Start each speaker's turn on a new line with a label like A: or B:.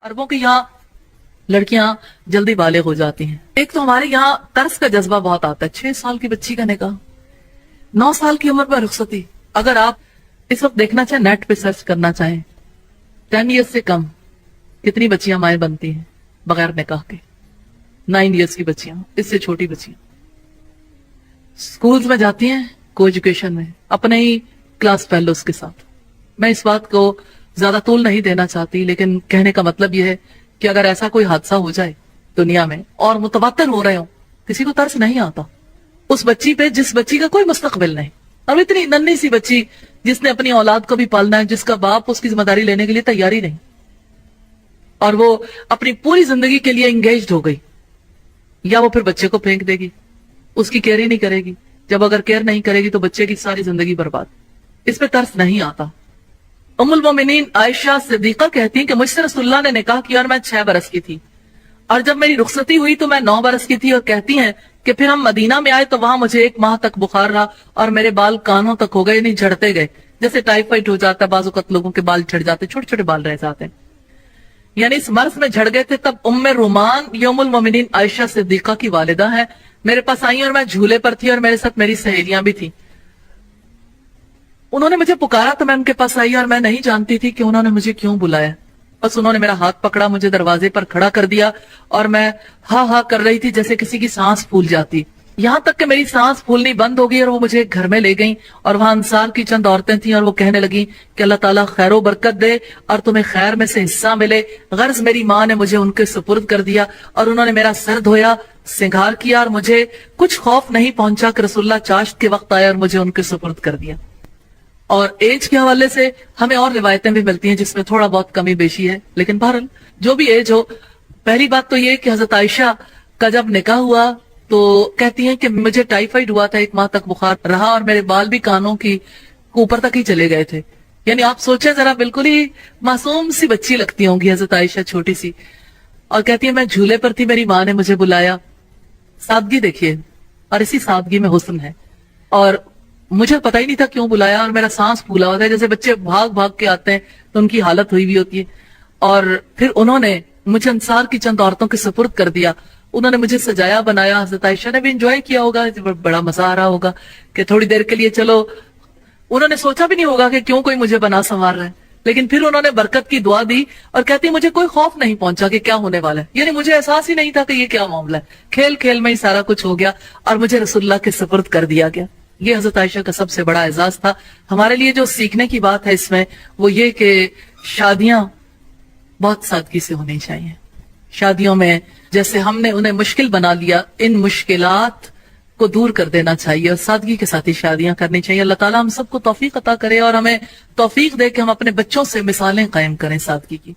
A: अरबों के यहाँ लड़कियां जल्दी बालिग हो जाती हैं। एक तो हमारे यहाँ तर्स का जज्बा बहुत आता है। 6 साल की बच्ची का निकाह, 9 साल की उम्र पर रुखसती। अगर आप इस वक्त देखना चाहें, नेट पे सर्च करना चाहें, 10 ईयर्स से कम कितनी बच्चियां माएँ बनती हैं बगैर निकाह के। 9 ईयर्स की बच्चियां, इससे छोटी बच्चियां स्कूल्स में जाती हैं, को एजुकेशन में, अपने ही क्लास फेलोज के साथ। मैं इस बात को ज्यादा तूल नहीं देना चाहती, लेकिन कहने का मतलब यह है कि अगर ऐसा कोई हादसा हो जाए दुनिया में और मुतवातिर हो रहे हो, किसी को तरस नहीं आता उस बच्ची पे जिस बच्ची का कोई मुस्तकबिल नहीं, और इतनी नन्ही सी बच्ची जिसने अपनी औलाद को भी पालना है, जिसका बाप उसकी जिम्मेदारी लेने के लिए तैयारी नहीं, और वो अपनी पूरी जिंदगी के लिए एंगेज्ड हो गई। या वो फिर बच्चे को फेंक देगी, उसकी केयर ही नहीं करेगी। जब अगर केयर नहीं करेगी तो बच्चे की सारी जिंदगी बर्बाद। इस पे तरस नहीं आता। उम्मुल मोमिनीन आयशा सिद्दीका कहती हैं कि मुझसे रसूलुल्लाह ने निकाह किया और मैं 6 बरस की थी, और जब मेरी रुखसती हुई तो मैं 9 बरस की थी। और कहती हैं कि फिर हम मदीना में आए तो वहां मुझे 1 माह तक बुखार रहा और मेरे बाल कानों तक हो गए, नहीं झड़ते गए, जैसे टाइफाइड हो जाता है, बाजू कत लोगों के बाल झड़ जाते, छोटे छोटे बाल रह जाते हैं, यानी इस मर्ज में झड़ गए थे। तब उम्मे रुमान उम्मुल मोमिनीन आयशा सिद्दीका की वालिदा है, मेरे पास आई और मैं झूले पर थी और मेरे साथ मेरी सहेलियां भी थी। उन्होंने मुझे पुकारा तो मैं उनके पास आई और मैं नहीं जानती थी कि उन्होंने मुझे क्यों बुलाया। बस उन्होंने मेरा हाथ पकड़ा, मुझे दरवाजे पर खड़ा कर दिया और मैं हा हा कर रही थी जैसे किसी की सांस फूल जाती। यहां तक कि मेरी सांस फूलनी बंद हो गई और वो मुझे एक घर में ले गई और वहां अंसार की चंद औरतें थीं और वो कहने लगी कि अल्लाह ताला खैरो बरकत दे और तुम्हें खैर में से हिस्सा मिले। गर्ज मेरी माँ ने मुझे उनके सुपुर्द कर दिया और उन्होंने मेरा सर धोया, सिंगार किया और मुझे कुछ खौफ नहीं पहुंचा कि रसूलुल्लाह चाश्त के वक्त आए और मुझे उनके सुपुर्द कर दिया। और एज के हवाले से हमें और रिवायतें भी मिलती हैं जिसमें थोड़ा बहुत कमी बेशी है, लेकिन बहरहाल जो भी एज हो, पहली बात तो ये कि हजरत आयशा का जब निकाह हुआ तो कहती हैं कि मुझे टाइफाइड हुआ था, 1 माह तक बुखार रहा और मेरे बाल भी कानों की ऊपर तक ही चले गए थे। यानी आप सोचें जरा, बिल्कुल ही मासूम सी बच्ची लगती होंगी हजरत आयशा, छोटी सी। और कहती है मैं झूले पर थी, मेरी माँ ने मुझे बुलाया। सादगी देखिए, और इसी सादगी में हुस्न है। और मुझे पता ही नहीं था क्यों बुलाया और मेरा सांस फूला होता है, जैसे बच्चे भाग भाग के आते हैं तो उनकी हालत हुई भी होती है। और फिर उन्होंने मुझे अंसार की चंद औरतों के सुपुर्द कर दिया। उन्होंने मुझे सजाया बनाया। हजरत आयशा ने भी एंजॉय किया होगा, बड़ा मजा आ रहा होगा कि थोड़ी देर के लिए चलो, उन्होंने सोचा भी नहीं होगा कि क्यों कोई मुझे बना संवार रहा है। लेकिन फिर उन्होंने बरकत की दुआ दी और कहती मुझे कोई खौफ नहीं पहुंचा कि क्या होने वाला है, यानी मुझे एहसास ही नहीं था कि ये क्या मामला है। खेल खेल में ही सारा कुछ हो गया और मुझे रसूलुल्लाह के सुपुर्द कर दिया गया। ये हजरत आयशा का सबसे बड़ा एजाज था। हमारे लिए जो सीखने की बात है इसमें वो ये कि शादियां बहुत सादगी से होनी चाहिए। शादियों में जैसे हमने उन्हें मुश्किल बना लिया, इन मुश्किलात को दूर कर देना चाहिए और सादगी के साथ ही शादियां करनी चाहिए। अल्लाह ताला हम सबको तौफीक अता करे और हमें तौफीक दे कि हम अपने बच्चों से मिसालें कायम करें सादगी की।